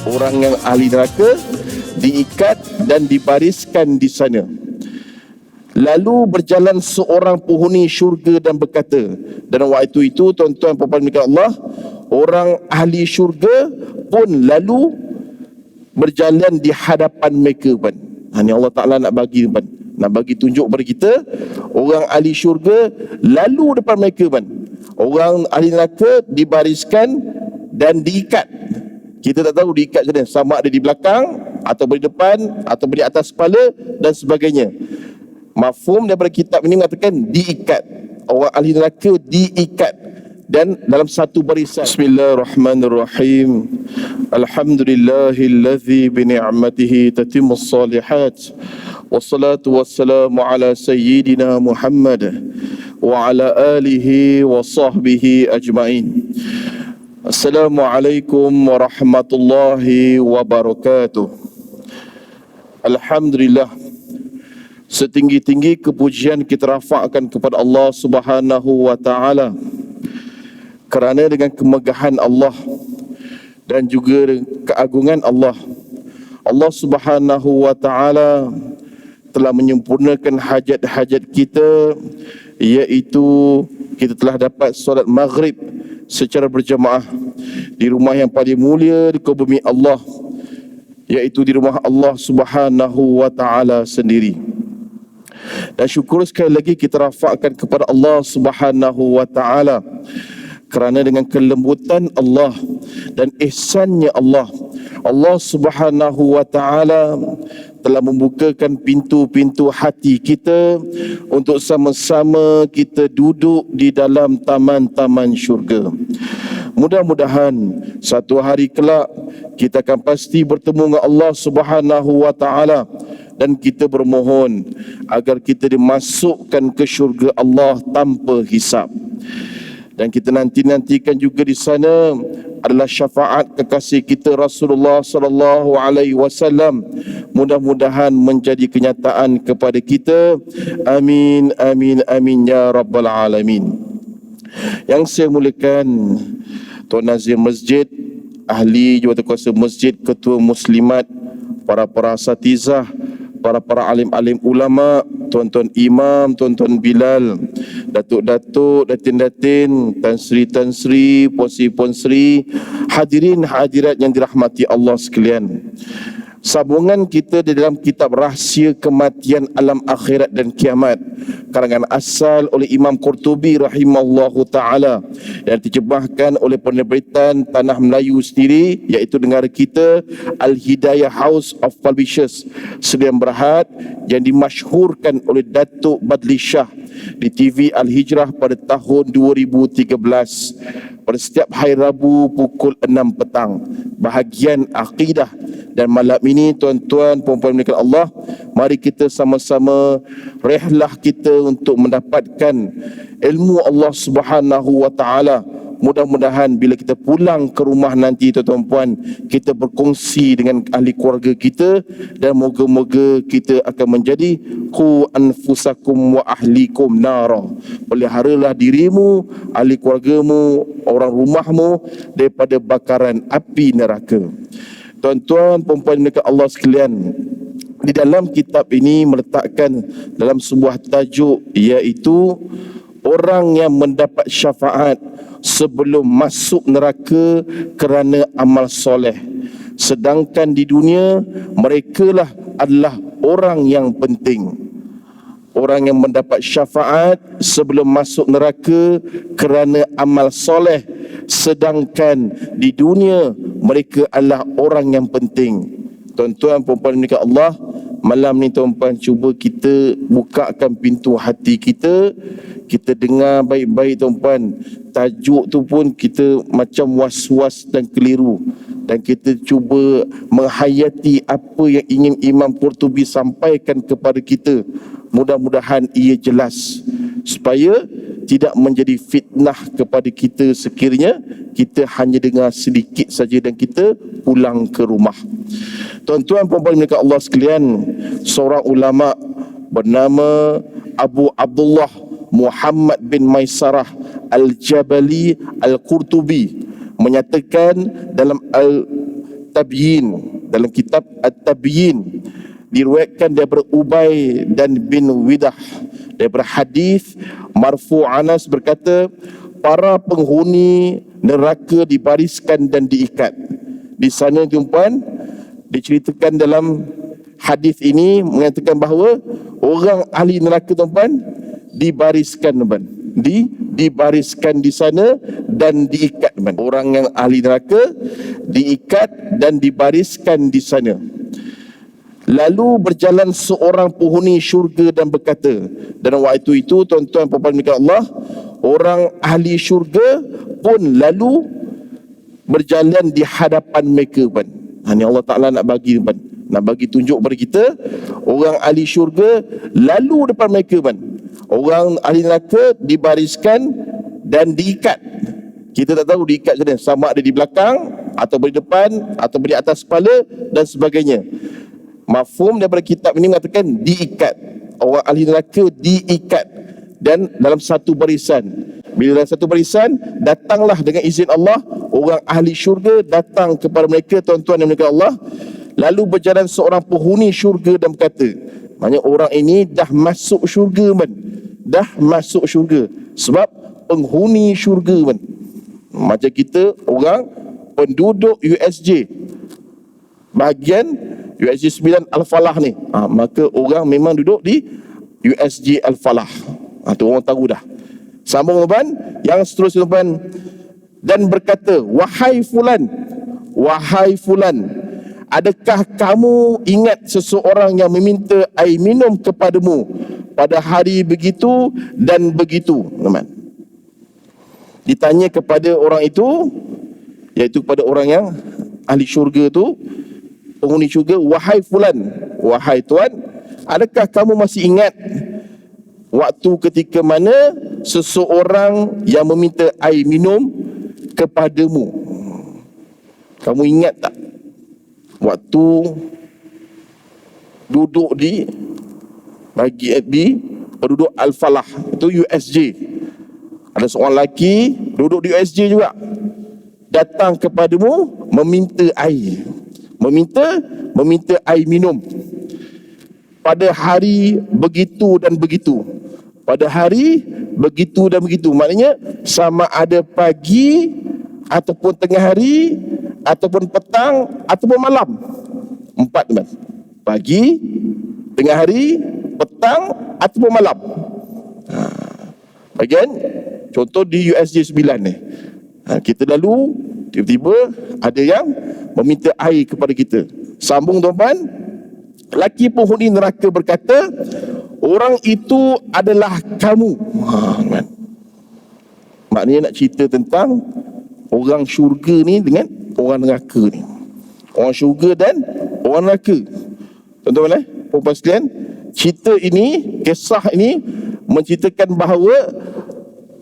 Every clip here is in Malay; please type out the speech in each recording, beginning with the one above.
Orang yang ahli neraka diikat dan dibariskan di sana. Lalu berjalan seorang penghuni syurga dan berkata, dan waktu itu tuan-tuan dan puan-puan Allah, orang ahli syurga pun lalu berjalan di hadapan mereka. Ini Allah Ta'ala nak bagi tunjuk kepada kita, orang ahli syurga lalu depan mereka. Orang ahli neraka dibariskan dan diikat. Kita tak tahu diikat ke mana, sama ada di belakang atau di depan atau di atas kepala dan sebagainya. Mafhum daripada kitab ini mengatakan diikat. Orang ahli neraka diikat dan dalam satu barisan. Bismillahirrahmanirrahim. Alhamdulillahillazi bi ni'matihi tatimmus salihat. Wassalatu wassalamu ala sayyidina Muhammad wa ala alihi wa sahbihi ajma'in. Assalamualaikum warahmatullahi wabarakatuh. Alhamdulillah, setinggi-tinggi kepujian kita rafakkan kepada Allah Subhanahu wa taala, kerana dengan kemegahan Allah dan juga keagungan Allah, Allah Subhanahu wa taala telah menyempurnakan hajat-hajat kita, iaitu kita telah dapat solat maghrib secara berjamaah di rumah yang paling mulia di bumi Allah, iaitu di rumah Allah Subhanahu wa taala sendiri. Dan syukur sekali lagi kita rafakkan kepada Allah Subhanahu wa taala, kerana dengan kelembutan Allah dan ihsannya Allah, Allah Subhanahu wa taala telah membukakan pintu-pintu hati kita untuk sama-sama kita duduk di dalam taman-taman syurga. Mudah-mudahan satu hari kelak kita akan pasti bertemu dengan Allah Subhanahu wa taala, dan kita bermohon agar kita dimasukkan ke syurga Allah tanpa hisab. Dan kita nanti-nantikan juga di sana adalah syafaat kekasih kita Rasulullah sallallahu alaihi wasallam. Mudah-mudahan menjadi kenyataan kepada kita. Amin, amin, amin ya rabbal alamin. Yang saya muliakan Tuan Nazir Masjid, ahli jawatankuasa masjid, ketua muslimat, para asatizah, para alim-alim ulama, tuan-tuan imam, tuan-tuan Bilal, datuk-datuk, datin-datin, Tan Sri, Puan Sri, hadirin hadirat yang dirahmati Allah sekalian. Sambungan kita di dalam kitab Rahsia Kematian Alam Akhirat dan Kiamat, karangan asal oleh Imam Qurtubi rahimahullahu ta'ala, yang diterjemahkan oleh penerbitan Tanah Melayu sendiri, iaitu negara kita, Al-Hidayah House of Publishers Sdn Bhd, yang dimasyhurkan oleh Datuk Badli Shah di TV Al-Hijrah pada tahun 2013 pada setiap hari Rabu pukul 6 petang, bahagian akidah. Dan malam ini tuan-tuan puan-puan milik Allah, mari kita sama-sama rehlah kita untuk mendapatkan ilmu Allah Subhanahu wa taala. Mudah-mudahan bila kita pulang ke rumah nanti tuan-tuan puan, kita berkongsi dengan ahli keluarga kita, dan moga-moga kita akan menjadi qu anfusakum wa ahlikum nara. Peliharalah dirimu, ahli keluargamu, orang rumahmu daripada bakaran api neraka. Tuan-tuan perempuan mereka Allah sekalian, di dalam kitab ini meletakkan dalam sebuah tajuk, iaitu orang yang mendapat syafaat sebelum masuk neraka kerana amal soleh, sedangkan di dunia merekalah adalah orang yang penting. Orang yang mendapat syafaat sebelum masuk neraka kerana amal soleh, sedangkan di dunia mereka adalah orang yang penting. Tuan-tuan perempuan milik Allah, malam ni tuan-tuan cuba kita bukakan pintu hati kita. Kita dengar baik-baik tuan-tuan. Tajuk tu pun kita macam was-was dan keliru, dan kita cuba menghayati apa yang ingin Imam Qurtubi sampaikan kepada kita. Mudah-mudahan ia jelas supaya tidak menjadi fitnah kepada kita sekiranya kita hanya dengar sedikit saja dan kita pulang ke rumah. Tuan-tuan puan-puan milik Allah sekalian, seorang ulama bernama Abu Abdullah Muhammad bin Maisarah Al-Jabali Al-Qurtubi menyatakan dalam At-Tabyin, dalam kitab At-Tabyin diriwayatkan daripada Ubay dan bin Widah daripada hadis marfu' Anas berkata, para penghuni neraka dibariskan dan diikat. Di sana tuan-puan diceritakan dalam hadis ini mengatakan bahawa orang ahli neraka tuan-puan dibariskan tuan-puan, dibariskan di sana dan diikat tuan-puan. Orang yang ahli neraka diikat dan dibariskan di sana. Lalu berjalan seorang penghuni syurga dan berkata, dan waktu itu tuan-tuan puan-puan milik Allah, orang ahli syurga pun lalu berjalan di hadapan mereka tuan. Ini Allah Ta'ala nak bagi tuan, nak bagi tunjuk kepada kita, orang ahli syurga lalu depan mereka tuan. Orang ahli neraka dibariskan dan diikat. Kita tak tahu diikat macam mana, sama ada di belakang atau di depan atau di atas kepala dan sebagainya. Mafhum daripada kitab ini mengatakan diikat. Orang ahli neraka diikat dan dalam satu barisan. Bila dalam satu barisan, datanglah dengan izin Allah orang ahli syurga datang kepada mereka, tuan-tuan dan mereka Allah. Lalu berjalan seorang penghuni syurga dan berkata, maknanya orang ini dah masuk syurga man. Dah masuk syurga sebab penghuni syurga man. Macam kita orang penduduk USJ bahagian USJ 9 Al-Falah ni, maka orang memang duduk di USJ Al-Falah. Tu orang tahu dah. Sambung tuan, yang seterusnya tuan, dan berkata, wahai fulan, adakah kamu ingat seseorang yang meminta air minum kepadamu pada hari begitu dan begitu? Teman, ditanya kepada orang itu, iaitu kepada orang yang ahli syurga tu, penghuni syurga, wahai fulan, wahai tuan, adakah kamu masih ingat waktu ketika mana seseorang yang meminta air minum kepadamu? Kamu ingat tak waktu duduk di penduduk Al-Falah, itu USJ, ada seorang lelaki duduk di USJ juga, datang kepadamu meminta air, meminta air minum pada hari begitu dan begitu. Pada hari begitu dan begitu, maknanya sama ada pagi ataupun tengah hari ataupun petang ataupun malam. 4 teman. Pagi, tengah hari, petang ataupun malam. Bagian contoh di USJ 9 ni. Kita lalu tiba-tiba ada yang meminta air kepada kita. Sambung tuan-tuan, laki penghuni neraka berkata, orang itu adalah kamu. Maknanya nak cerita tentang orang syurga ni dengan orang neraka ni. Orang syurga dan orang neraka. Tuan-tuan puan-puan sekalian, cerita ini, kisah ini menceritakan bahawa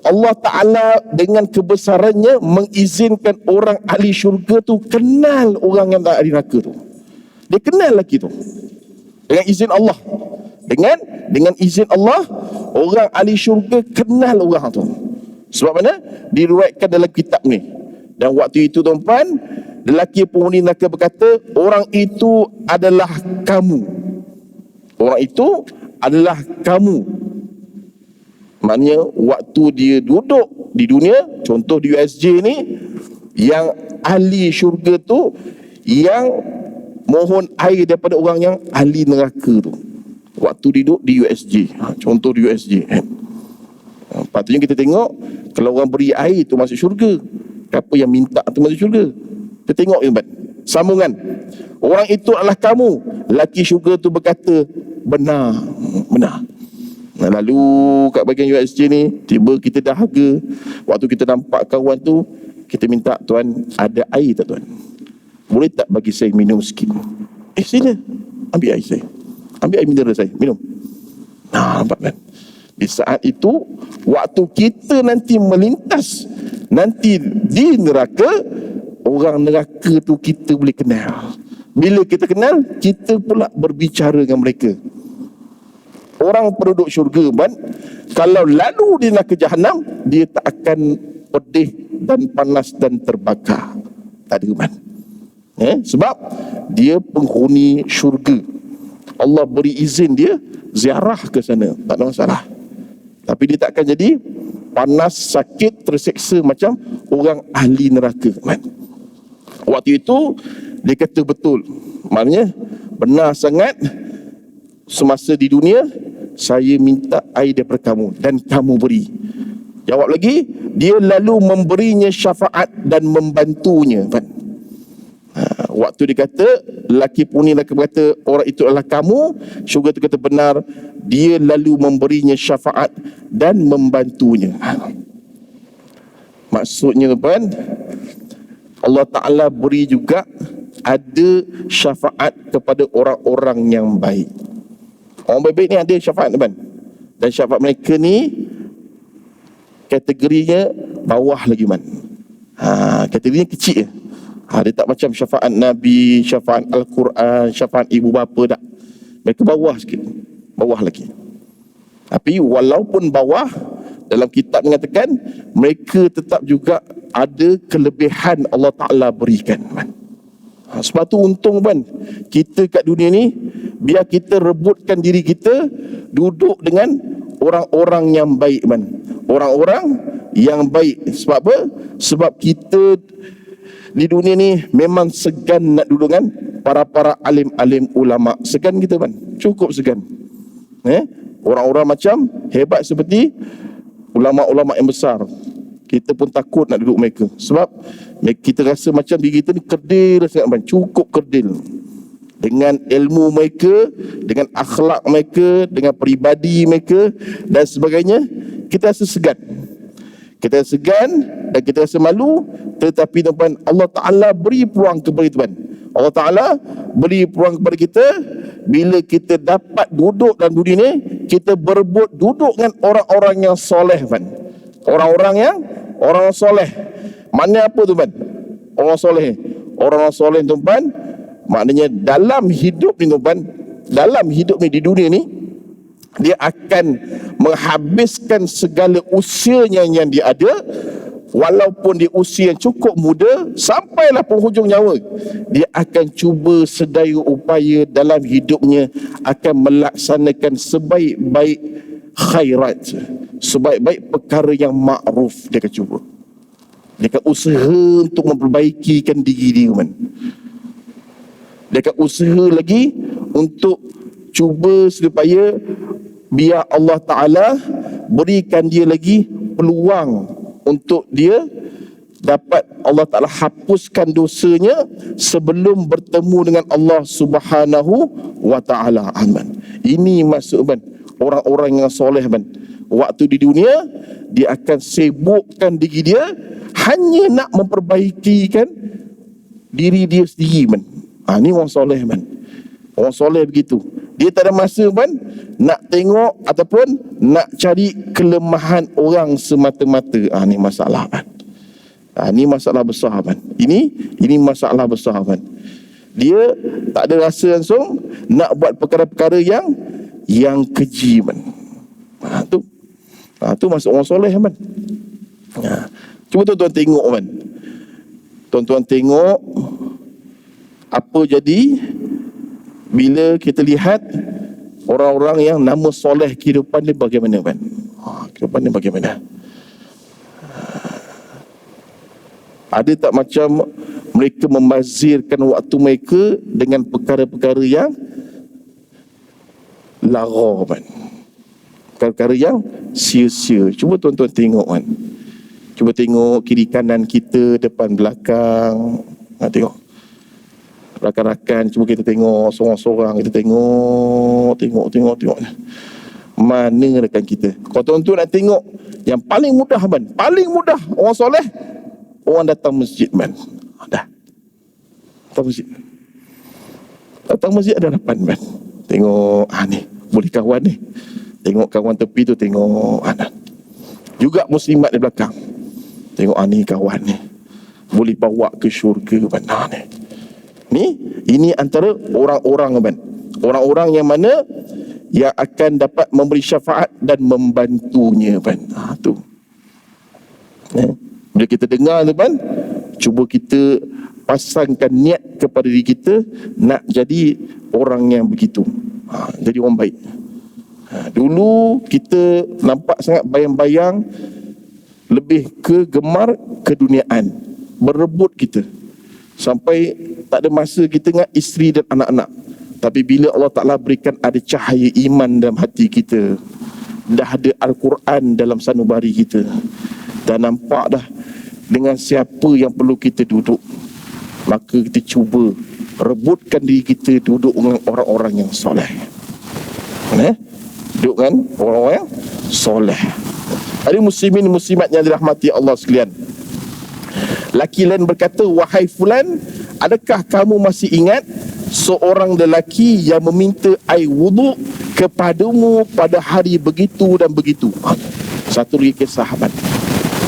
Allah Ta'ala dengan kebesarannya mengizinkan orang ahli syurga tu kenal orang yang tak ahli neraka tu. Dia kenal lelaki tu dengan izin Allah. Dengan izin Allah, orang ahli syurga kenal orang tu. Sebab mana? Diriwayatkan dalam kitab ni. Dan waktu itu tuan-tuan, lelaki penghuni neraka berkata, orang itu adalah kamu. Orang itu adalah kamu. Maknanya waktu dia duduk di dunia, contoh di USJ ni, yang ahli syurga tu yang mohon air daripada orang yang ahli neraka tu. Waktu duduk di USJ, contoh di USJ. Patutnya kita tengok, kalau orang beri air tu masuk syurga, siapa yang minta tu masuk syurga. Kita tengok tuan. Sambungan, orang itu adalah kamu. Laki syurga tu berkata, benar. Nah, lalu kat bahagian USJ ni, tiba kita dahaga. Waktu kita nampak kawan tu, kita minta, tuan, ada air tak tuan? Boleh tak bagi saya minum sikit? Sila, ambil air saya. Ambil air mineral saya, minum. Nampak kan? Di saat itu, waktu kita nanti melintas, nanti di neraka, orang neraka tu kita boleh kenal. Bila kita kenal, kita pula berbicara dengan mereka. Orang penduduk syurga kalau lalu di neraka jahanam, dia tak akan pedih dan panas dan terbakar. Tak ada Sebab dia penghuni syurga. Allah beri izin dia ziarah ke sana, tak ada masalah. Tapi dia tak akan jadi panas, sakit, terseksa macam orang ahli neraka, kan? Waktu itu dia kata betul, maknanya benar sangat. Semasa di dunia saya minta air daripada kamu dan kamu beri. Jawab lagi, dia lalu memberinya syafaat dan membantunya, kan? Waktu dia kata, lelaki puni lelaki berkata orang itu adalah kamu, syurga itu kata benar, dia lalu memberinya syafaat dan membantunya. Maksudnya tuan, Allah Ta'ala beri juga ada syafaat kepada orang-orang yang baik. Orang baik-baik ni ada syafaat, tuan. Dan syafaat mereka ni kategorinya bawah lagi, man. Kategorinya kecil je. Dia tak macam syafaat Nabi, syafaat Al-Quran, syafaat ibu bapa, tak. Mereka bawah sikit, bawah lagi. Tapi walaupun bawah, dalam kitab mengatakan mereka tetap juga ada kelebihan Allah Ta'ala berikan, man. Sebab tu untung, man, kita kat dunia ni, biar kita rebutkan diri kita duduk dengan orang-orang yang baik, man. Orang-orang yang baik. Sebab apa? Sebab kita di dunia ni memang segan nak duduk dengan para-para alim-alim ulama. Segan kita, kan? Cukup segan. Orang-orang macam hebat seperti ulama-ulama yang besar, kita pun takut nak duduk mereka. Sebab kita rasa macam diri kita ni kerdil sangat, kan? Cukup kerdil dengan ilmu mereka, dengan akhlak mereka, dengan peribadi mereka dan sebagainya. Kita rasa segan. Kita segan dan kita rasa malu. Tetapi tuan, Allah Ta'ala beri peluang kepada tuan. Allah Ta'ala beri peluang kepada kita. Bila kita dapat duduk dalam dunia ni, kita berebut duduk dengan orang-orang yang soleh, tuan. Orang soleh. Mana apa tuan? Orang soleh. Orang soleh tuan, maknanya dalam hidup ni tuan, dalam hidup ni di dunia ni, dia akan menghabiskan segala usianya yang dia ada, walaupun di usia yang cukup muda, sampailah penghujung nyawa, dia akan cuba sedaya upaya dalam hidupnya akan melaksanakan sebaik-baik khairat, sebaik-baik perkara yang makruf. Dia akan cuba, dia akan usaha untuk memperbaikikan diri dia, man. Dia akan usaha lagi untuk cuba supaya biar Allah Ta'ala berikan dia lagi peluang untuk dia dapat Allah Ta'ala hapuskan dosanya sebelum bertemu dengan Allah Subhanahu wa Ta'ala. Amin. Ini maksud, man, orang-orang yang soleh, man. Waktu di dunia dia akan sibukkan diri dia hanya nak memperbaikikan diri dia sendiri, man. Ini orang soleh, man. Orang soleh begitu. Dia tak ada masa, man, nak tengok ataupun nak cari kelemahan orang semata-mata. Ini masalah, man. Ini masalah besar, man. Ini masalah besar, man. Dia tak ada rasa langsung nak buat perkara-perkara yang keji, man. Tu masuk orang soleh, man. Cuba tuan-tuan tengok, man. Tuan-tuan tengok apa jadi bila kita lihat orang-orang yang nama soleh, kehidupan dia bagaimana, kan? Kehidupan dia bagaimana? Ada tak macam mereka membazirkan waktu mereka dengan perkara-perkara yang lara, kan? Perkara-perkara yang sia-sia. Cuba tuan-tuan tengok, kan? Cuba tengok kiri kanan kita, depan belakang. Tengok rakan-rakan, cuba kita tengok seorang-seorang, kita tengok. Mana rakan kita? Kalau tuan-tuan nak tengok yang paling mudah, man, paling mudah orang soleh, orang datang masjid, man. Dah datang masjid ada harapan, man. Tengok, ni boleh kawan ni, tengok kawan tepi tu, tengok juga muslimat di belakang, tengok ni kawan ni boleh bawa ke syurga, man. Ini antara orang-orang, kan? Orang-orang yang mana yang akan dapat memberi syafaat dan membantunya, kan? Tu. Bila kita dengar tu, kan, cuba kita pasangkan niat kepada diri kita nak jadi orang yang begitu, jadi orang baik. Dulu kita nampak sangat bayang-bayang, lebih ke gemar keduniaan, berebut kita sampai tak ada masa kita dengan isteri dan anak-anak. Tapi bila Allah Ta'ala berikan ada cahaya iman dalam hati kita, dah ada Al-Quran dalam sanubari kita, dah nampak dah dengan siapa yang perlu kita duduk, maka kita cuba rebutkan diri kita duduk dengan orang-orang yang soleh. Duduk dengan orang-orang yang soleh. Ada muslimin muslimat yang dirahmati Allah sekalian. Laki lain berkata, wahai fulan, adakah kamu masih ingat seorang lelaki yang meminta air wuduk kepadamu pada hari begitu dan begitu? Satu lagi kisah, sahabat.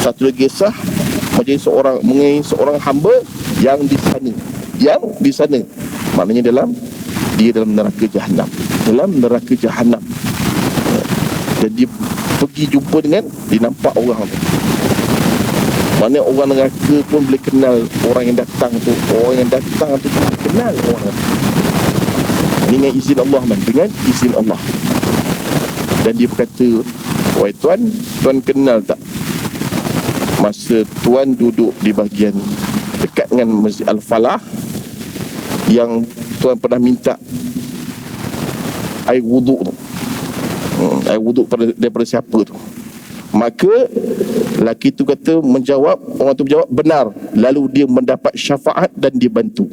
Satu lagi kisah mengenai seorang hamba yang di sana, maknanya dia dalam neraka jahanam, dan dia pergi jumpa dengan, dia nampak orang tu, mana orang neraka pun boleh kenal orang yang datang tu boleh kenal orang tu. Dengan izin Allah, dengan izin Allah. Dan dia berkata, wahai tuan kenal tak masa tuan duduk di bahagian dekat dengan Masjid Al-Falah yang tuan pernah minta air wuduk tu, air wuduk daripada siapa tu? Maka lelaki tu orang tu menjawab benar. Lalu dia mendapat syafaat dan dibantu.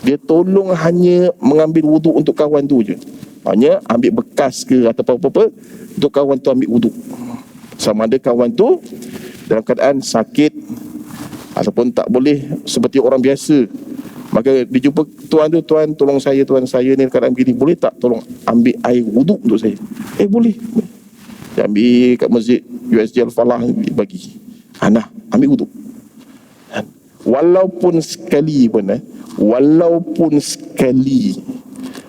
Dia tolong hanya mengambil wuduk untuk kawan tu je, hanya ambil bekas ke atau apa-apa untuk kawan tu ambil wuduk. Sama ada kawan tu dalam keadaan sakit ataupun tak boleh seperti orang biasa, maka dia jumpa tuan tu, tuan tolong saya ni keadaan begini, boleh tak tolong ambil air wuduk untuk saya? Boleh. Dia ambil kat masjid USJ Al-Falah, bagi ambil wuduk. Walaupun sekali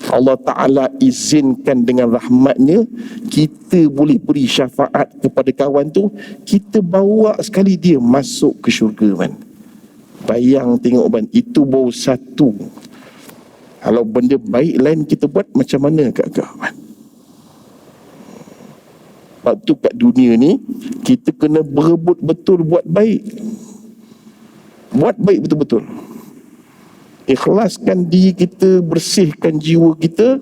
Allah Ta'ala izinkan dengan rahmatnya kita boleh beri syafaat kepada kawan tu, kita bawa sekali dia masuk ke syurga, Bayang tengok, itu baru satu. Kalau benda baik lain kita buat, macam mana agak-agak, Sebab tu kat dunia ni kita kena berebut betul buat baik. Buat baik betul-betul. Ikhlaskan diri kita, bersihkan jiwa kita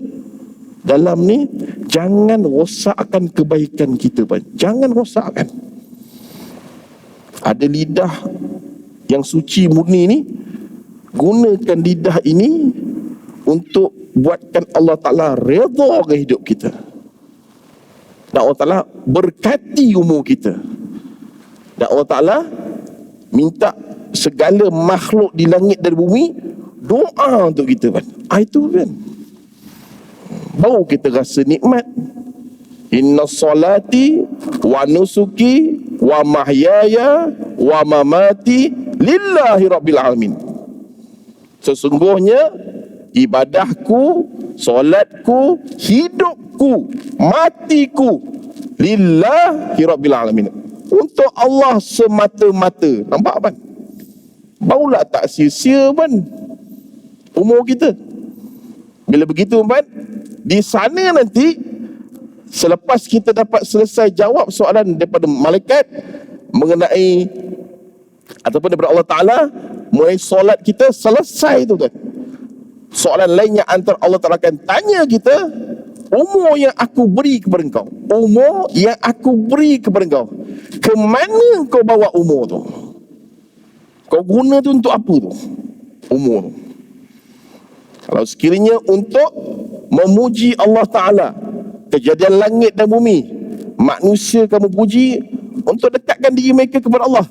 dalam ni. Jangan rosakkan kebaikan kita, Jangan rosakkan. Ada lidah yang suci murni ni, gunakan lidah ini untuk buatkan Allah Ta'ala redha ke hidup kita. Dan Allah Ta'ala berkati umur kita. Dan Allah Ta'ala minta segala makhluk di langit dan bumi doa untuk kita, Itu baru kita rasa nikmat. Inna salati wa nusuki wa mahyaya wa mamati lillahi rabbil alamin. Sesungguhnya ibadahku, solatku, hidupku, matiku lillahi rabbil alamin, untuk Allah semata-mata. Nampak, Barulah tak sia-sia, umur kita. Bila begitu, di sana nanti, selepas kita dapat selesai jawab soalan daripada malaikat mengenai ataupun daripada Allah Ta'ala mengenai solat kita, selesai tu, soalan lainnya antara Allah Ta'ala akan tanya kita, umur yang aku beri kepada engkau, ke mana kau bawa umur tu? Kau guna tu untuk apa tu? Umur tu. Kalau sekiranya untuk memuji Allah Ta'ala, kejadian langit dan bumi, manusia kamu puji untuk dekatkan diri mereka kepada Allah,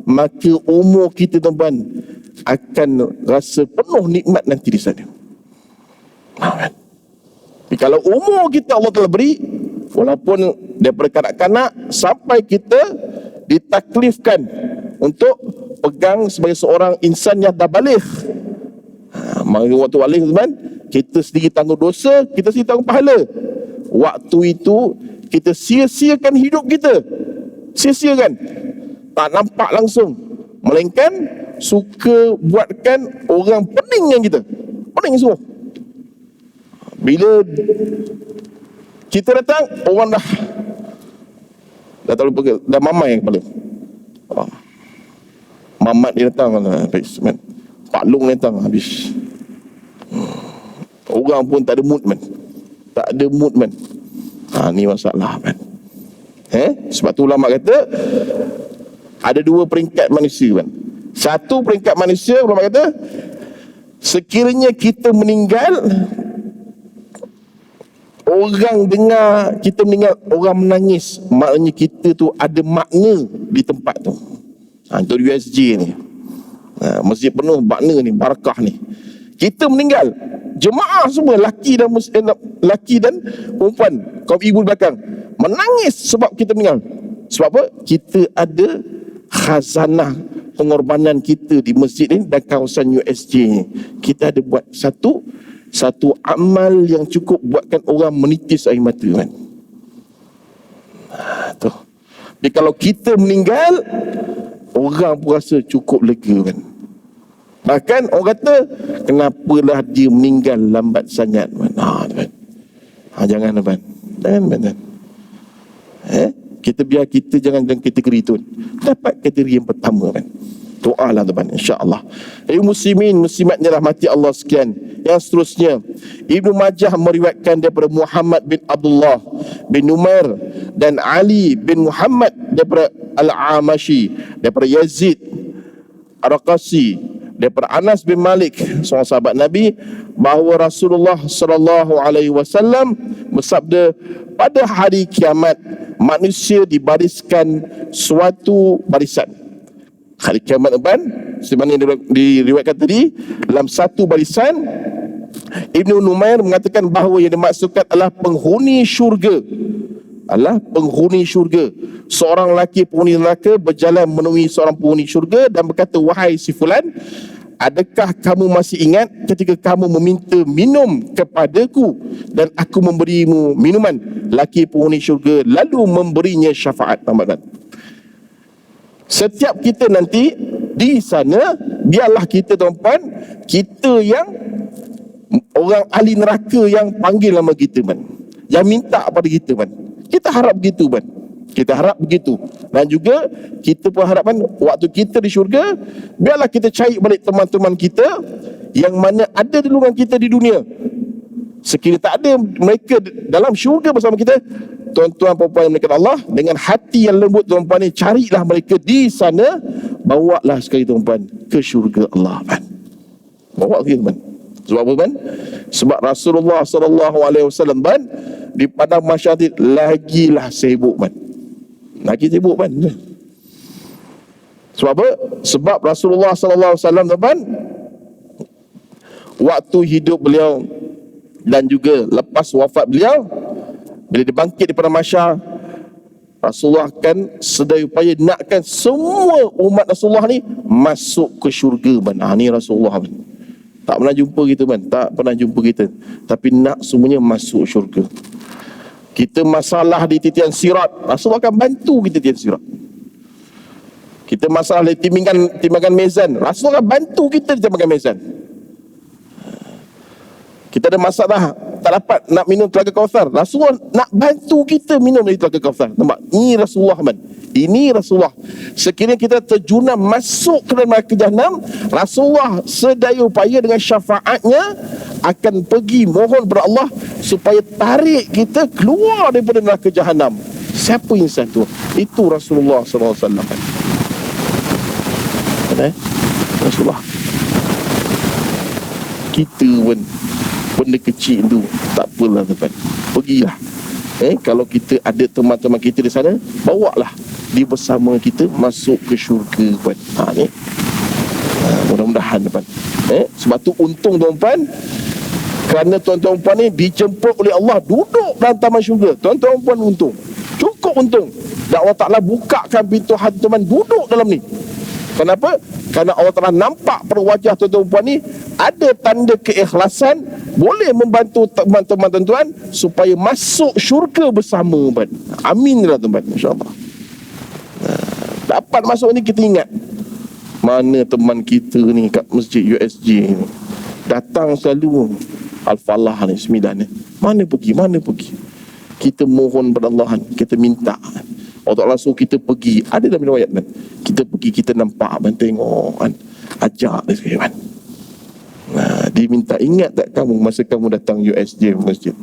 maka umur kita, tuan-tuan, akan rasa penuh nikmat nanti di sana. Jadi kalau umur kita Allah telah beri, walaupun daripada kanak-kanak sampai kita ditaklifkan untuk pegang sebagai seorang insan yang dah baligh. Waktu baligh, teman, kita sendiri tanggung dosa, kita sendiri tanggung pahala. Waktu itu kita sia-siakan hidup kita, sia-siakan, tak nampak langsung, melainkan suka buatkan orang pening dengan kita. Pening semua. Bila kita datang, orang dah tak boleh, dah mamai kepala. Mamat dia datang habis, man. Pak Long datang habis. Orang pun tak ada mood, man. Tak ada mood, man. Ni masalah, man. Sebab tu ulama kata ada dua peringkat manusia, man. Satu peringkat manusia, ulama kata sekiranya kita meninggal, orang dengar kita meninggal, orang menangis, maknanya kita tu ada makna di tempat tu. Untuk USJ ni, masjid penuh makna ni, barakah ni. Kita meninggal, jemaah semua, laki dan perempuan, kaum ibu di belakang, menangis sebab kita meninggal. Sebab apa? Kita ada khazanah pengorbanan kita di masjid ni dan kawasan USJ ni. Kita ada buat satu amal yang cukup buatkan orang menitis air mata, kan. Tu. Tapi kalau kita meninggal, orang pun rasa cukup lega, kan. Bahkan orang kata, kenapalah dia meninggal lambat sangat, kan. Jangan, kan. Jangan. Kita biar kita jangan dalam kategori tu. Dapat kategori yang pertama, kan. Doalah, teman, insya-Allah. Muslimin muslimat yang rahmati Allah sekian. Yang seterusnya, Ibnu Majah meriwayatkan daripada Muhammad bin Abdullah bin Numair dan Ali bin Muhammad daripada Al-Amashi, daripada Yazid Ar-Raqasi, daripada Anas bin Malik, seorang sahabat Nabi, bahawa Rasulullah sallallahu alaihi wasallam bersabda, pada hari kiamat manusia dibariskan suatu barisan. Hari kiamat, depan, sebagaimana yang diriwayatkan tadi, dalam satu barisan, Ibnu Numair mengatakan bahawa yang dimaksudkan adalah penghuni syurga. Seorang lelaki penghuni neraka berjalan menemui seorang penghuni syurga dan berkata, wahai si fulan, adakah kamu masih ingat ketika kamu meminta minum kepadaku dan aku memberimu minuman? Lelaki penghuni syurga lalu memberinya syafaat. Setiap kita nanti di sana, biarlah kita, tuan-puan, kita yang orang ahli neraka yang panggil nama kita, man, yang minta pada kita, man. Kita harap begitu, man. Kita harap begitu. Dan juga kita pun harapkan waktu kita di syurga, biarlah kita cari balik teman-teman kita yang mana ada di lingkungan kita di dunia. Sekiranya tak ada mereka dalam syurga bersama kita, tuan-tuan puan-puan yang dimuliakan Allah, dengan hati yang lembut, tuan-puan ni, carilah mereka di sana, bawalah sekali, tuan-puan, ke syurga Allah, man. Bawa ke, man. Sebab apa, man? Sebab Rasulullah sallallahu alaihi wasallam, man, di padang mahsyar lagilah sibuk, man. Lagi sibuk, man. Sebab apa? Sebab Rasulullah sallallahu alaihi wasallam, man, waktu hidup beliau dan juga lepas wafat beliau, bila dibangkit di padang mahsyar, Rasulullah akan sedaya upaya nakkan semua umat Rasulullah ni masuk ke syurga, man. Ni Rasulullah, man. Tak pernah jumpa kita, man. Tak pernah jumpa kita, tapi nak semuanya masuk syurga. Kita masalah di titian sirat, Rasulullah akan bantu kita titian sirat. Kita masalah di timbangan mezan, Rasulullah akan bantu kita di timbangan mezan. Kita ada masalah tak dapat nak minum telaga Kautsar, Rasulullah nak bantu kita minum dari telaga Kautsar. Nampak? Ini Rasulullah, man. Ini Rasulullah. Sekiranya kita terjunam masuk ke dalam neraka Jahannam, Rasulullah sedaya upaya dengan syafaatnya akan pergi mohon kepada Allah supaya tarik kita keluar daripada neraka Jahannam. Siapa insan tu? Itu Rasulullah sallallahu alaihi wasallam. Rasulullah. Kita pun benda kecil tu tak apalah, teman. Pergilah. Kalau kita ada teman-teman kita di sana, bawalah dia bersama kita masuk ke syurga, puan. Ni. Mudah-mudahan, puan. Sebab tu untung, tuan-puan, kerana tuan-tuan puan ni dijemput oleh Allah duduk dalam taman syurga. Tuan-tuan puan untung. Cukup untung. Dan Allah Ta'ala bukakan pintu hati tuan duduk dalam ni. Kenapa? Kerana Allah Ta'ala nampak pada wajah tuan-tuan puan ni ada tanda keikhlasan, boleh membantu teman-teman tuan-tuan supaya masuk syurga bersama, puan. Aminlah, tuan-tuan, insya-Allah. Dapat masuk ni kita ingat. Mana teman kita ni kat masjid USJ ni, datang selalu Al-Falah ni 9 ni. Mana pergi? Kita mohon pada Allah, kita minta. Allah Ta'ala suruh kita pergi. Ada dalam riwayat kan? Kita pergi, kita nampak kan, tengok kan, ajak dia sekali kan. Nah, dia minta, ingat tak kamu masa kamu datang USJ masjid,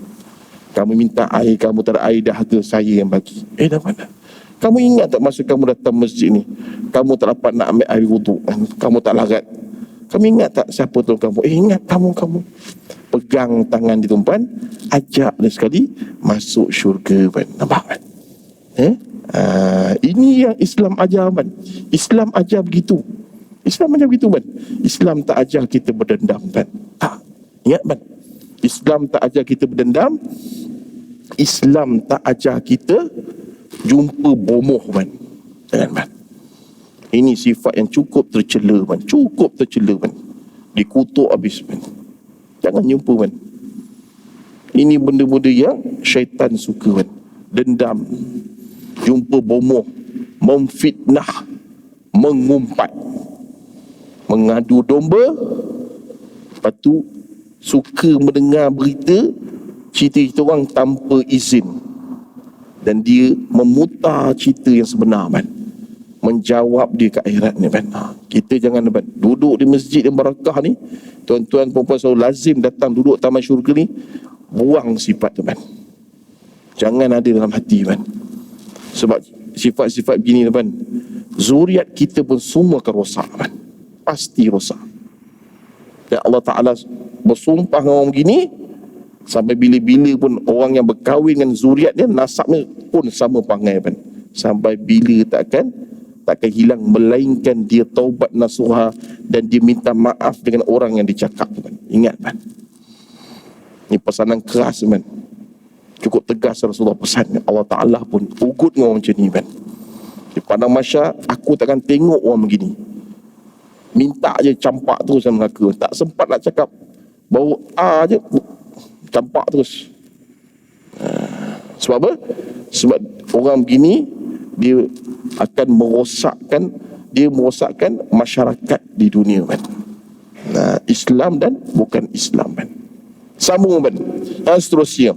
kamu minta air, kamu tak ada air, dahaga saya yang bagi. Dah mana? Kamu ingat tak masa kamu datang masjid ni, kamu tak dapat nak ambil air wuduk, kamu tak larat. Kamu ingat tak siapa tu kamu? Ingat kamu. Pegang tangan dia tuan, ajak dia sekali masuk syurga kan. Nampak kan? Ini yang Islam ajar kan. Islam ajar begitu. Kan. Islam tak ajar kita berdendam kan. Tak. Ingat kan? Islam tak ajar kita berdendam. Islam tak ajar kita jumpa bomoh kan. Jangan kan. Ini sifat yang cukup tercela kan. Dikutuk habis kan. Jangan jumpa kan. Ini benda-benda yang syaitan suka kan. Dendam, jumpa bomoh, memfitnah, mengumpat, mengadu domba. Lepas tu suka mendengar berita cerita orang tanpa izin, dan dia memutar cerita yang sebenar kan, menjawab dia ke akhirat ni kan. Kita jangan kan duduk di masjid yang barakah ni, tuan-tuan perempuan selalu lazim datang duduk taman syurga ni, buang sifat tu kan. Jangan ada dalam hati kan. Sebab sifat-sifat begini kan, zuriat kita pun semua akan rosak kan. Pasti rosak. Dan Allah Ta'ala bersumpah dengan orang begini, sampai bila-bila pun orang yang berkahwin dengan zuriat dia, nasabnya pun sama pangai kan. Sampai bila takkan hilang, melainkan dia taubat nasuha dan dia minta maaf dengan orang yang dicakap kan. Ingat kan. Ini pesanan keras kan. Cukup tegas Rasulullah pesan. Allah Ta'ala pun ugut dengan orang macam ni kan. Di pandang masyarakat, aku takkan tengok orang begini. Minta je campak terus sama aku. Tak sempat nak cakap, baru je campak terus. Sebab apa? Sebab orang begini dia akan merosakkan masyarakat di dunia kan. Islam dan bukan Islam kan. Sambung kan. Dan seterusnya.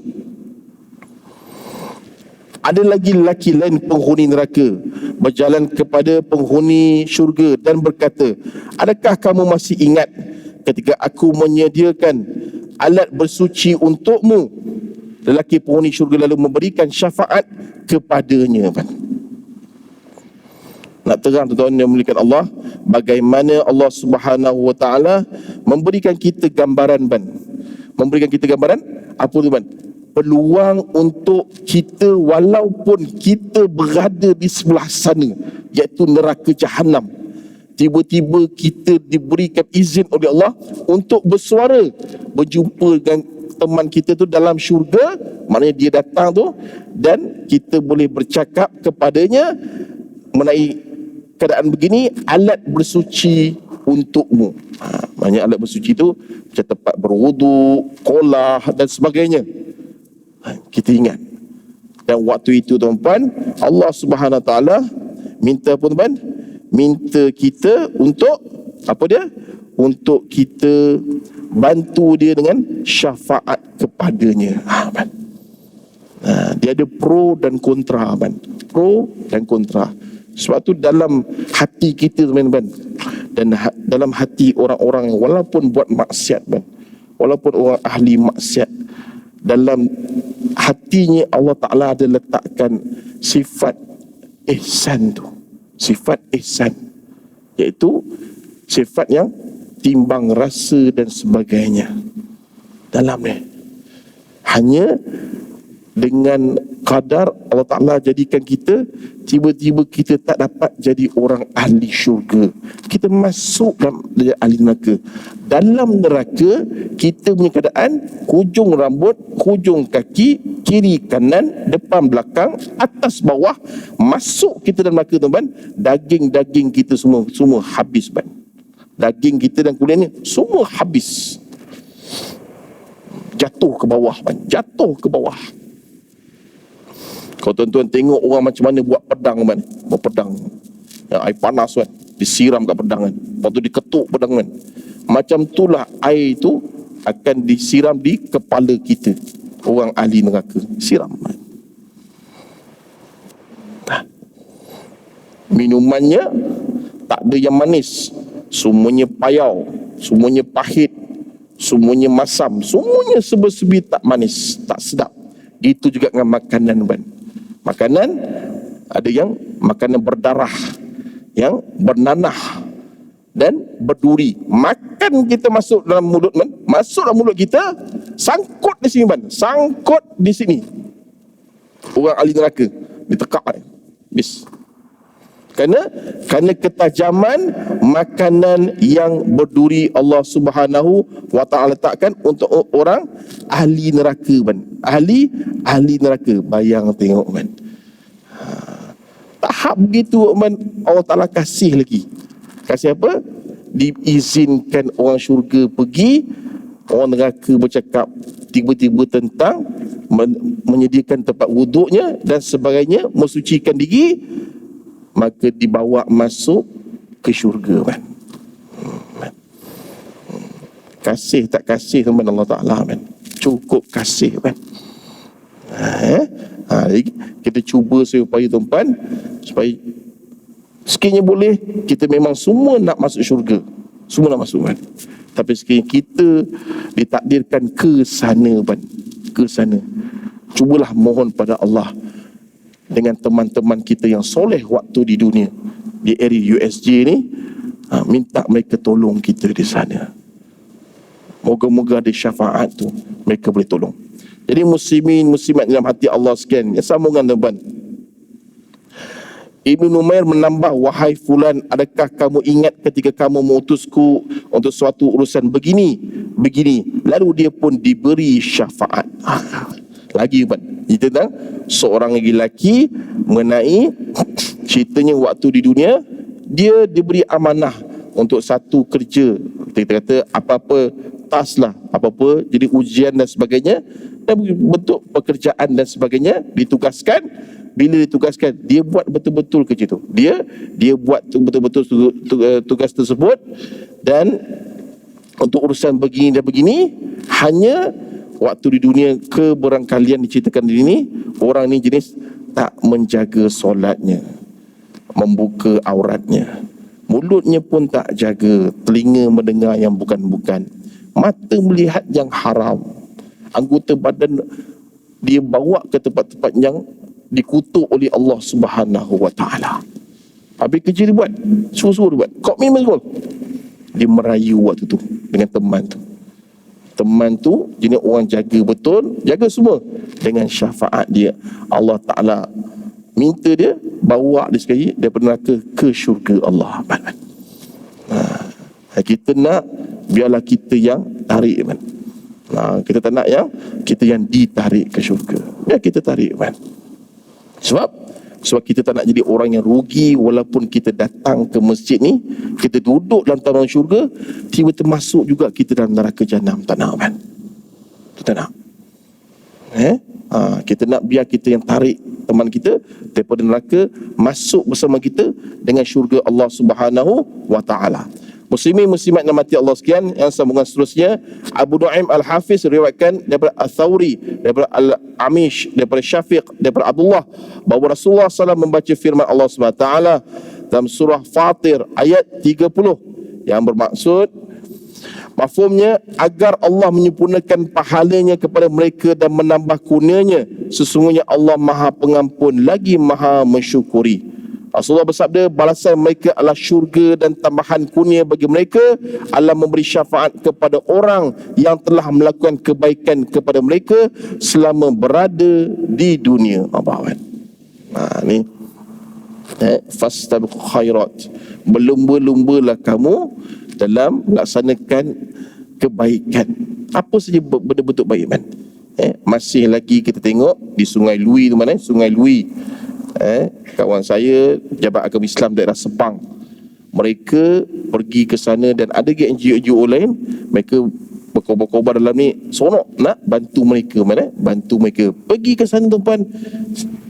Ada lagi lelaki lain penghuni neraka berjalan kepada penghuni syurga dan berkata, adakah kamu masih ingat ketika aku menyediakan alat bersuci untukmu? Lelaki penghuni syurga lalu memberikan syafaat kepadanya kan. Nak terang tuan-tuan yang memuliakan Allah, bagaimana Allah Subhanahu Wa Taala memberikan kita gambaran ban. Memberikan kita gambaran apa tu ban? Peluang untuk kita walaupun kita berada di sebelah sana, iaitu neraka Jahannam, tiba-tiba kita diberikan izin oleh Allah untuk bersuara, berjumpa dengan teman kita tu dalam syurga. Maknanya dia datang tu, dan kita boleh bercakap kepadanya mengenai keadaan begini, alat bersuci untukmu. Maknanya alat bersuci tu macam tempat berwuduk, kolah dan sebagainya. Kita ingat. Dan waktu itu tuan-tuan, Allah Subhanahu Wa Taala minta pun tuan, minta kita untuk apa dia? Untuk kita bantu dia dengan syafaat kepadanya. Dia ada pro dan kontra kan. Pro dan kontra. Sebab tu dalam hati kita teman-teman, dan dalam hati orang-orang yang walaupun buat maksiat kan, walaupun orang ahli maksiat, dalam hatinya Allah Ta'ala ada letakkan sifat ihsan tu. Sifat ihsan, iaitu sifat yang timbang rasa dan sebagainya. Dalam ni hanya dengan qadar Allah Ta'ala jadikan kita, tiba-tiba kita tak dapat jadi orang ahli syurga, kita masuk dalam ahli neraka. Dalam neraka kita punya keadaan hujung rambut, hujung kaki, kiri kanan, depan belakang, atas bawah, masuk kita dalam neraka tuan-tuan, daging-daging kita semua habis ban. Daging kita dan kulitnya semua habis, jatuh ke bawah ban, jatuh ke bawah. Kalau tuan-tuan tengok orang macam mana buat pedang kan, buat pedang yang air panas kan, disiram kat pedang kan, lepas tu diketuk pedang kan. Macam itulah air itu akan disiram di kepala kita, orang ahli neraka. Siram. Minumannya tak ada yang manis, semuanya payau, semuanya pahit, semuanya masam, semuanya serba-serbi tak manis, tak sedap. Itu juga dengan makanan kan. Makanan ada yang makanan berdarah, yang bernanah dan berduri. Makan kita masuk dalam mulut kan, masuk dalam mulut kita, sangkut di sini kan, sangkut di sini. Orang ahli neraka ditekak kan. Bis. Kerana ketajaman makanan yang berduri Allah Subhanahu wa taala letakkan untuk orang ahli neraka kan. Ahli neraka. Bayang tengok kan. Tahap begitu kan, Allah Taala kasih lagi. Kasih apa? Diizinkan orang syurga pergi, orang neraka bercakap tiba-tiba tentang menyediakan tempat wuduknya dan sebagainya, mensucikan diri, maka dibawa masuk ke syurga kan. Kasih tak kasih teman Allah Ta'ala kan, cukup kasih kan. Kita cuba supaya tuan-tuan, supaya sekiranya boleh, kita memang semua nak masuk syurga, semua nak masuk kan. Tapi sekiranya kita ditakdirkan ke sana kan, ke sana, cubalah mohon pada Allah dengan teman-teman kita yang soleh waktu di dunia, di area USJ ni, minta mereka tolong kita di sana. Moga-moga ada syafaat tu, mereka boleh tolong. Jadi muslimin muslimat dalam hati Allah sekalian, yang sambungan depan, Ibnu Numair menambah, wahai fulan, adakah kamu ingat ketika kamu mengutusku untuk suatu urusan begini, lalu dia pun diberi syafaat. Lagi kan, cerita tentang seorang lelaki mengenai ceritanya waktu di dunia, dia diberi amanah untuk satu kerja, kita kata apa-apa tas lah, apa-apa jadi ujian dan sebagainya, dan bentuk pekerjaan dan sebagainya, ditugaskan. Bila ditugaskan, dia buat betul-betul kerja tu, dia buat betul-betul tugas tersebut. Dan untuk urusan begini dan begini, hanya waktu di dunia keberangkalian diceritakan di sini, orang ni jenis tak menjaga solatnya, membuka auratnya, mulutnya pun tak jaga, telinga mendengar yang bukan-bukan, mata melihat yang haram, anggota badan dia bawa ke tempat-tempat yang dikutuk oleh Allah Subhanahu wa taala. Habis kerja dia buat, suruh-suruh dia buat, komitmen semua. Dia merayu waktu tu dengan teman tu. Teman tu jenis orang jaga betul, jaga semua. Dengan syafaat dia, Allah Ta'ala minta dia bawa dia sekali daripada neraka ke syurga Allah. Kita nak biarlah kita yang tarik kan. Kita tak nak yang kita yang ditarik ke syurga. Biar kita tarik kan. Sebab kita tak nak jadi orang yang rugi. Walaupun kita datang ke masjid ni, kita duduk dalam taman syurga, tiba-tiba masuk juga kita dalam neraka jahanam. Tak nak kan? Kita nak kita nak biar kita yang tarik teman kita daripada neraka masuk bersama kita dengan syurga Allah Subhanahu wa ta'ala. Muslimin muslimat yang mati Allah sekian, yang sambungan seterusnya, Abu Nu'aim Al-Hafiz riwayatkan daripada Al-Thawri, daripada Al-Amish, daripada Syafiq, daripada Abdullah, bahawa Rasulullah SAW membaca firman Allah SWT dalam surah Fatir ayat 30, yang bermaksud, mafhumnya, agar Allah menyempurnakan pahalanya kepada mereka dan menambah kurnianya, sesungguhnya Allah Maha Pengampun lagi Maha Mensyukuri. Rasulullah bersabda, balasan mereka adalah syurga dan tambahan kurnia bagi mereka adalah memberi syafaat kepada orang yang telah melakukan kebaikan kepada mereka selama berada di dunia. Apa kan? Ni fastabiqul khairat, berlumba-lumbalah kamu dalam melaksanakan kebaikan. Apa saja benda-bentuk baik kan? Masih lagi kita tengok di Sungai Lui tu mana? Sungai Lui. Kawan saya Jabat Agama Islam daerah Sepang, mereka pergi ke sana dan ada NGO lain, mereka berkobar-kobar dalam ni, seronok nak bantu mereka, bantu mereka pergi ke sana tuan-tuan.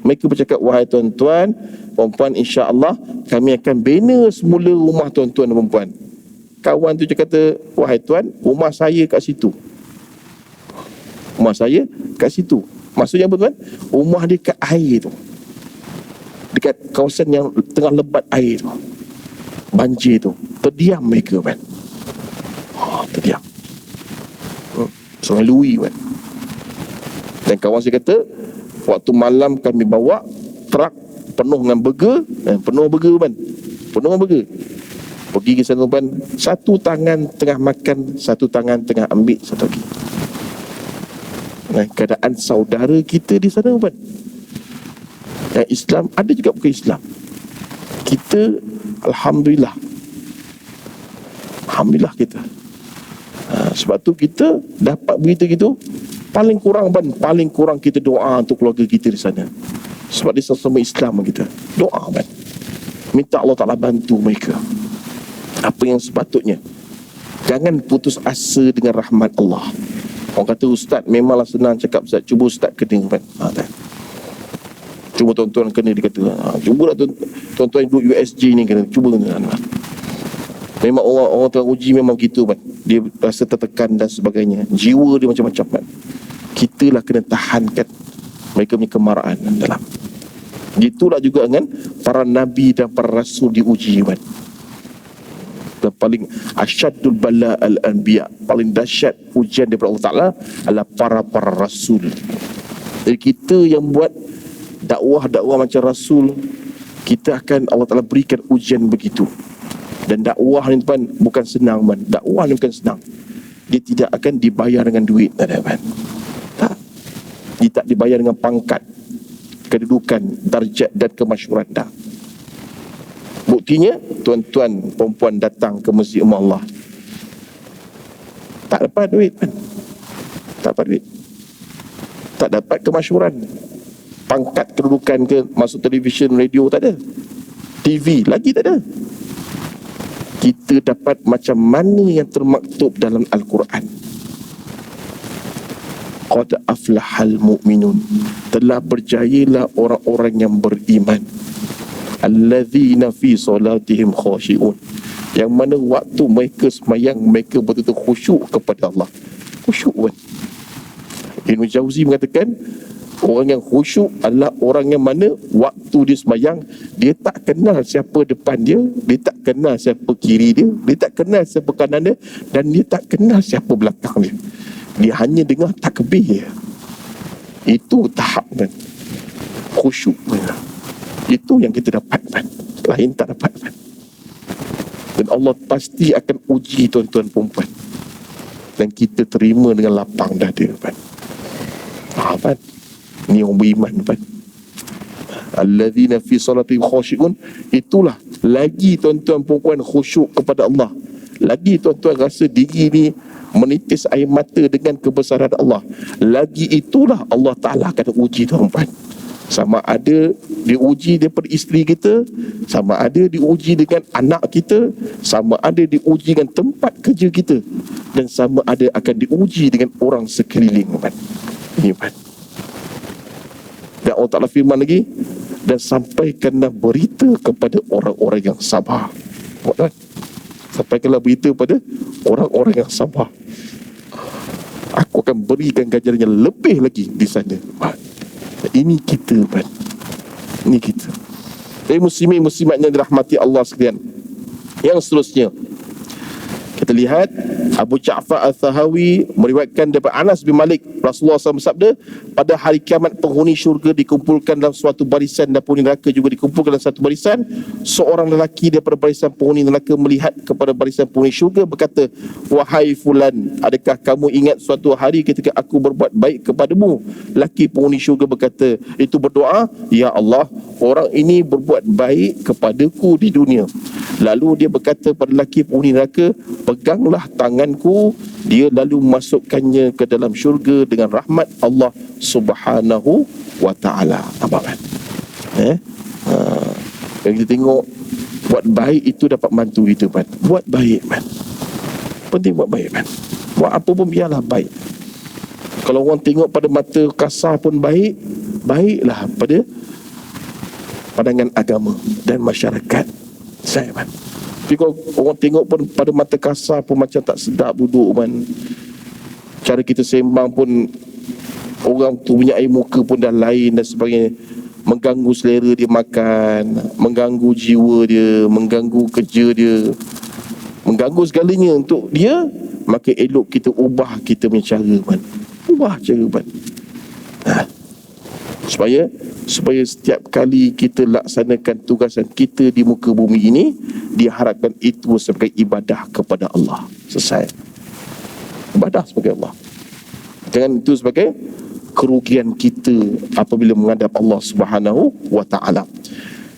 Mereka bercakap, wahai tuan-tuan, perempuan, insya-Allah kami akan bina semula rumah tuan-tuan dan perempuan. Kawan tu dia kata, wahai tuan, rumah saya kat situ. Rumah saya kat situ. Maksudnya apa tuan? Rumah dia kat air tu. Dekat kawasan yang tengah lebat air tu. Banjir tu. Terdiam mereka kan. Terdiam. Sungai Lui kan. Dan kawan saya kata, waktu malam kami bawa truk penuh dengan burger, penuh burger kan. Penuh dengan burger. Pergi ke sana kan, satu tangan tengah makan, satu tangan tengah ambil satu lagi. Keadaan saudara kita di sana kan. Yang Islam ada juga bukan Islam. Kita alhamdulillah kita. Sebab tu kita dapat berita gitu, paling kurang kita doa untuk keluarga kita di sana. Sebab dia sama Islam kita. Doa kan. Minta Allah Ta'ala bantu mereka. Apa yang sepatutnya. Jangan putus asa dengan rahmat Allah. Orang kata, ustaz memanglah senang cakap, ustaz. Cuba ustaz kena kan. Cuba tuan-tuan kena, dia kata. Cubalah tuan-tuan duduk USG ni kena. Cuba kena. Memang orang tengah uji memang gitu kan. Dia rasa tertekan dan sebagainya. Jiwa dia macam-macam kan. Kita lah kena tahankan mereka punya kemarahan dalam. Gitulah juga dengan para nabi dan para rasul diuji kan. Dan paling asyadul bala al-anbiya, paling dahsyat ujian daripada Allah Ta'ala adalah para rasul. Jadi kita yang buat dakwah macam rasul, kita akan Allah Ta'ala berikan ujian begitu. Dan dakwah ni kan bukan senang man. Dakwah ni bukan senang. Dia tidak akan dibayar dengan duit, tak ada kan. Tak. Dia tak dibayar dengan pangkat, kedudukan, darjat dan kemasyhuran dah. Buktinya tuan-tuan perempuan datang ke Masjid Ummah Allah, tak dapat duit kan. Tak dapat duit. Tak dapat kemasyhuran, pangkat, kedudukan ke, masuk televisyen, radio, tak ada. TV lagi tak ada. Kita dapat macam mana yang termaktub dalam Al-Quran. Qad aflahal mu'minun, telah berjayalah orang-orang yang beriman. Alladzina fi solatihim khashi'un, yang mana waktu mereka semayang, mereka betul-betul khusyuk kepada Allah. Khusyuk kan. Ibn Jauzi mengatakan, orang yang khusyuk adalah orang yang mana waktu dia semayang, dia tak kenal siapa depan dia, dia tak kenal siapa kiri dia, dia tak kenal siapa kanan dia, dan dia tak kenal siapa belakang dia. Dia hanya dengar takbir. Itu tahap kan. Khusyuk kan. Itu yang kita dapat kan. Lain tak dapat kan. Dan Allah pasti akan uji tuan-tuan perempuan. Dan kita terima dengan lapang dada kan. Kan? Ni orang beriman kan. Alladzina fi salatihim khashi'un, itulah lagi tuan-tuan perempuan khusyuk kepada Allah. Lagi tuan-tuan rasa diri ni menitis air mata dengan kebesaran Allah. Lagi itulah Allah Ta'ala akan uji tuan-tuan. Sama ada diuji daripada isteri kita, sama ada diuji dengan anak kita, sama ada diuji dengan tempat kerja kita, dan sama ada akan diuji dengan orang sekeliling kan. Ini kan. Dan Allah Ta'ala firman lagi, dan sampaikanlah berita kepada orang-orang yang sabar. Sampaikanlah berita kepada orang-orang yang sabar. Aku akan berikan ganjarannya lebih lagi di sana. Ini kita kan. Ini kita. Jadi muslimin muslimat yang dirahmati Allah sekalian. Yang seterusnya, kita lihat Abu Ja'far Al-Thahawi meriwayatkan daripada Anas bin Malik, Rasulullah SAW bersabda, pada hari kiamat penghuni syurga dikumpulkan dalam suatu barisan dan penghuni neraka juga dikumpulkan dalam satu barisan. Seorang lelaki daripada barisan penghuni neraka melihat kepada barisan penghuni syurga berkata, wahai fulan, adakah kamu ingat suatu hari ketika aku berbuat baik kepadamu? Lelaki penghuni syurga berkata, itu berdoa, ya Allah, orang ini berbuat baik kepadaku di dunia. Lalu dia berkata pada lelaki penghuni neraka, peganglah tanganku. Dia lalu masukkannya ke dalam syurga dengan rahmat Allah Subhanahu wa ta'ala. Nampak kan? Yang kita tengok, buat baik itu dapat bantu kita kan. Buat baik kan. Penting buat baik kan. Buat apa pun biarlah baik. Kalau orang tengok pada mata kasar pun baik, baiklah pada pandangan agama dan masyarakat. Saya kan. Tapi kalau orang tengok pun pada mata kasar pun macam tak sedap duduk kan. Cara kita sembang pun orang tu punya air muka pun dah lain dan sebagainya. Mengganggu selera dia makan, mengganggu jiwa dia, mengganggu kerja dia, mengganggu segalanya untuk dia. Maka elok kita ubah kita punya cara kan. Ubah cara kan. Supaya setiap kali kita laksanakan tugasan kita di muka bumi ini, diharapkan itu sebagai ibadah kepada Allah. Selesai. Ibadah sebagai Allah. Jangan itu sebagai kerugian kita apabila menghadap Allah Subhanahu wa taala.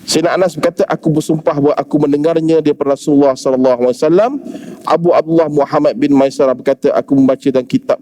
Sayyidina Anas berkata, aku bersumpah bahawa aku mendengarnya daripada Rasulullah sallallahu alaihi wasallam. Abu Abdullah Muhammad bin Maisarah berkata, aku membaca dalam kitab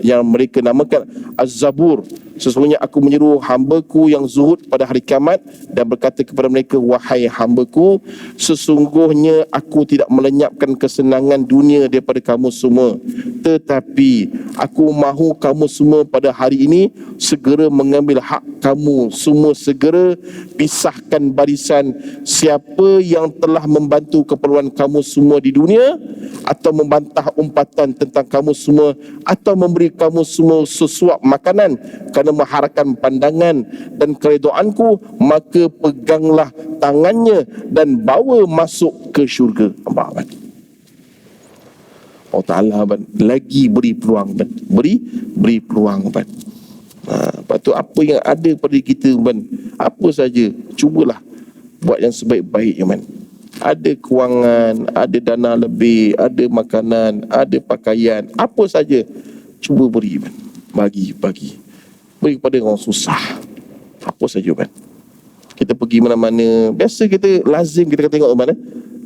yang mereka namakan Az-Zabur. Sesungguhnya aku menyeru hamba-Ku yang zuhud pada hari kiamat dan berkata kepada mereka, wahai hamba-Ku, sesungguhnya aku tidak melenyapkan kesenangan dunia daripada kamu semua, tetapi aku mahu kamu semua pada hari ini segera mengambil hak kamu semua, segera pisahkan barisan siapa yang telah membantu keperluan kamu semua di dunia, atau membantah umpatan tentang kamu semua, atau memberi kamu semua sesuap makanan kerana mengharapkan pandangan dan keredoanku, maka peganglah tangannya dan bawa masuk ke syurga. Nampak kan? Allah Ta'ala lagi beri peluang kan? Beri peluang kan? Lepas tu apa yang ada pada kita kan? Apa saja, cubalah buat yang sebaik-baik kan? Ada kewangan, ada dana lebih, ada makanan, ada pakaian, apa saja, cuba beri kan? Bagi beri kepada orang susah, apa saja kan? Kita pergi mana-mana, biasa kita lazim kita tengok mana,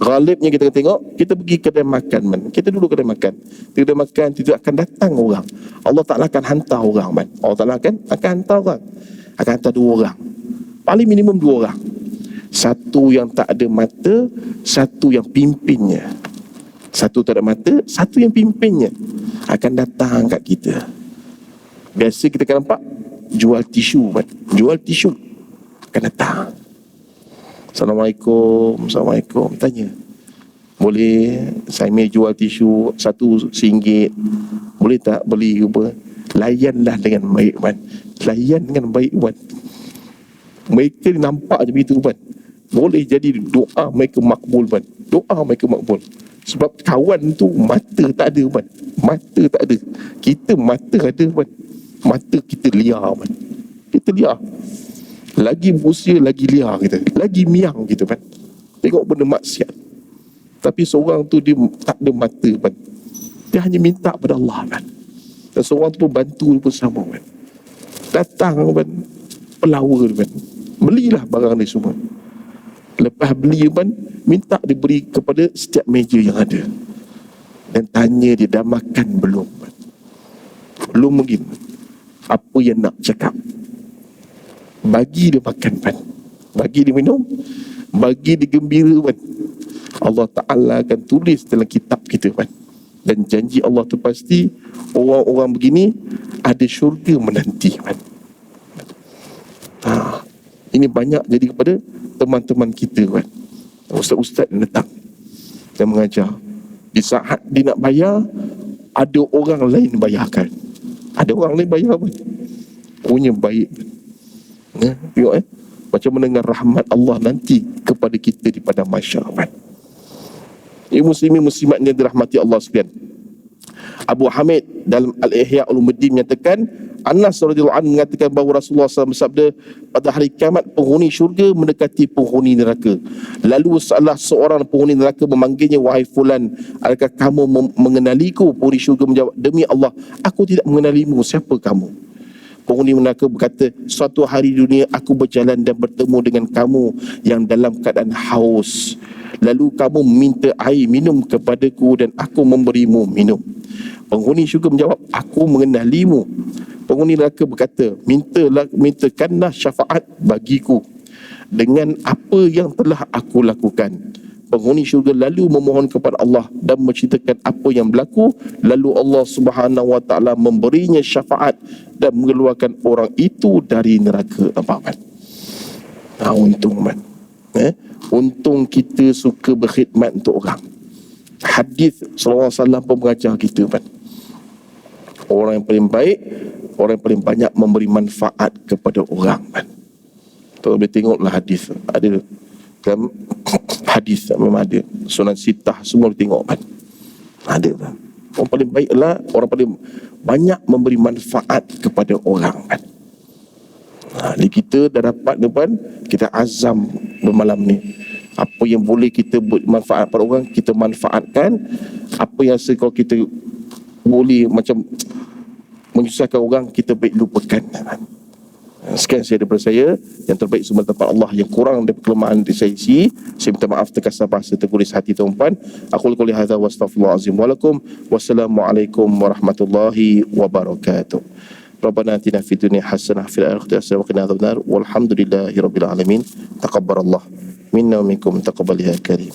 ghalibnya kita tengok, kita pergi kedai makan man. Kita duduk kedai makan, kedai makan tidak akan datang orang. Allah Ta'ala akan hantar orang man. Allah Ta'ala akan hantar orang, akan hantar 2 orang, paling minimum 2 orang. Satu yang tak ada mata, satu yang pimpinnya. Satu tak ada mata, satu yang pimpinnya akan datang kat kita. Biasa kita akan nampak jual tisu kan? Jual tisu akan datang. Assalamualaikum. Tanya, boleh saya jual tisu satu RM1, boleh tak beli apa? Layanlah dengan baik kan? Layan dengan baik kan? Mereka nampak je begitu kan? Boleh jadi doa mereka makbul kan? Doa mereka makbul. Sebab kawan tu mata tak ada kan? Mata tak ada. Kita mata ada kan? Mata kita liar kan? Kita liar. Lagi berusia lagi liar kita, lagi miang kita kan? Tengok benda maksiat. Tapi seorang tu dia tak ada mata kan? Dia hanya minta pada Allah kan? Dan seorang tu pun bantu pun sama kan? Datang kan? Pelawa kan? Belilah barang ni semua. Lepas beli kan, minta diberi kepada setiap meja yang ada. Dan tanya dia, dah makan belum? Belum mungkin. Apa yang nak cakap? Bagi dia makan kan? Bagi dia minum, bagi dia gembira kan? Allah Ta'ala akan tulis dalam kitab kita kan? Dan janji Allah tu pasti, orang-orang begini ada syurga menanti kan? Ini banyak jadi kepada teman-teman kita kan? Ustaz-ustaz yang datang dan mengajar. Di saat dia nak bayar, ada orang lain bayarkan. Ada orang lain bayar kan? Punya baik kan? Tengok macam mendengar rahmat Allah nanti kepada kita di padang mahsyar kan? Muslimin muslimat yang dirahmati Allah sekalian, Abu Hamid dalam Al-Ihya Ulumuddin menyatakan, Anas radhiyallahu anhu mengatakan bahawa Rasulullah SAW bersabda, pada hari kiamat penghuni syurga mendekati penghuni neraka. Lalu salah seorang penghuni neraka memanggilnya, wahai fulan, adakah kamu mengenaliku? Penghuni syurga menjawab, demi Allah, aku tidak mengenalimu. Siapa kamu? Penghuni neraka berkata, suatu hari di dunia aku berjalan dan bertemu dengan kamu yang dalam keadaan haus. Lalu kamu minta air minum kepadaku dan aku memberimu minum. Penghuni syurga menjawab, aku mengenalimu. Penghuni neraka berkata, mintakanlah syafaat bagiku dengan apa yang telah aku lakukan. Penghuni syurga lalu memohon kepada Allah dan menceritakan apa yang berlaku. Lalu Allah Subhanahu wa ta'ala memberinya syafaat dan mengeluarkan orang itu dari neraka. Nampak kan? Untung man. Untung kita suka berkhidmat untuk orang. Hadis sallallahu alaihi wasallam pun mengajar kita man. Orang yang paling baik, orang yang paling banyak memberi manfaat kepada orang man. Tuan boleh tengoklah hadis. Ada dalam hadis memang ada. Sunan Sittah semua boleh tengok man. Ada kan. Orang paling baik adalah orang paling banyak memberi manfaat kepada orang kan. Ni kita dah dapat depan, kita azam bermalam ni. Apa yang boleh kita buat manfaat pada orang, kita manfaatkan. Apa yang kalau kita boleh macam menyusahkan orang, kita baik lupakan. Sekian saya daripada saya. Yang terbaik semua tempat Allah. Yang kurang daripada kelemahan dari saya isi, saya minta maaf terkasar bahasa terguris hati tuan-tuan. Aku qouli hadza wa astaghfirullahalazim wa lakum. Wassalamualaikum warahmatullahi wabarakatuh. Rabbana atina fid dunya hasanah fil akhirati hasanah wa qina adzabannar. Walhamdulillahirabbil alamin. Taqabbalallah minna wa minkum taqabbal ya karim.